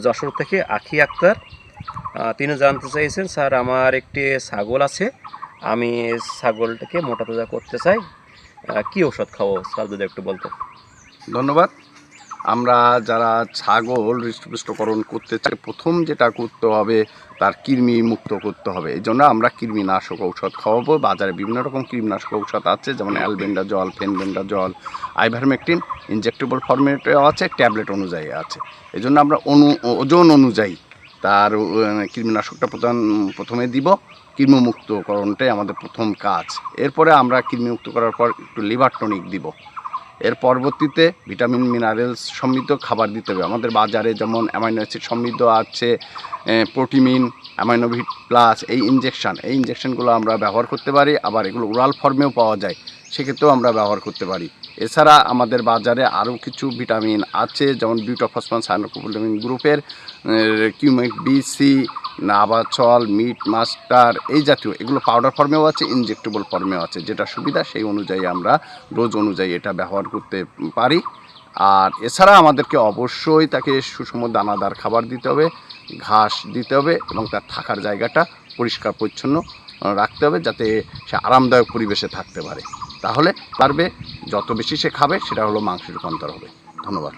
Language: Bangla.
যশোর থেকে আখি আক্তার। তিনি জানতে চাইছেন, স্যার আমার একটি ছাগল আছে, আমি ছাগলটাকে মোটা তাজা করতে চাই, কি ওষুধ খাবো স্যার যদি একটু বলতেন। ধন্যবাদ। আমরা যারা ছাগল হৃষ্টপুষ্টকরণ করতে চাই, প্রথম যেটা করতে হবে তার কৃমি মুক্ত করতে হবে। এই জন্য আমরা কৃমিনাশক ঔষধ খাওয়াবো। বাজারে বিভিন্ন রকম কৃমিনাশক ঔষধ আছে, যেমন অ্যালবেন্ডাজল, ফেনবেন্ডাজল, আইভারমেকটিন, ইনজেক্টেবল ফর্মেটেও আছে, ট্যাবলেট অনুযায়ী আছে। এই জন্য আমরা ওজন অনুযায়ী তার কৃমিনাশকটা প্রথমে দিব। কৃমিমুক্তকরণটাই আমাদের প্রথম কাজ। এরপরে আমরা কৃমিমুক্ত করার পর একটু লিভার টনিক দিব। এর পরবর্তীতে ভিটামিন মিনারেলস সমৃদ্ধ খাবার দিতে হবে। আমাদের বাজারে যেমন অ্যামাইনো অ্যাসিড সমৃদ্ধ আছে, প্রোটিমিন, অ্যামাইনোভিট প্লাস, এই ইনজেকশনগুলো আমরা ব্যবহার করতে পারি। আবার এগুলো ওরাল ফর্মেও পাওয়া যায়, সেক্ষেত্রেও আমরা ব্যবহার করতে পারি। এছাড়া আমাদের বাজারে আরও কিছু ভিটামিন আছে, যেমন বিউটাফসফান সায়ানোকোপোলামিন গ্রুপের, কিউমেট বি, সি, নাভাচল, মিট মাস্টার, এই জাতীয় এগুলো পাউডার ফর্মেও আছে, ইনজেক্টেবল ফর্মেও আছে। যেটা সুবিধা সেই অনুযায়ী আমরা ডোজ অনুযায়ী এটা ব্যবহার করতে পারি। আর এছাড়া আমাদেরকে অবশ্যই তাকে সুষম দানাদার খাবার দিতে হবে, ঘাস দিতে হবে, এবং তার থাকার জায়গাটা পরিষ্কার পরিচ্ছন্ন রাখতে হবে, যাতে সে আরামদায়ক পরিবেশে থাকতে পারে। তাহলে পারবে, যত বেশি সে খাবে সেটা হলো মাংসে রূপান্তর হবে। ধন্যবাদ।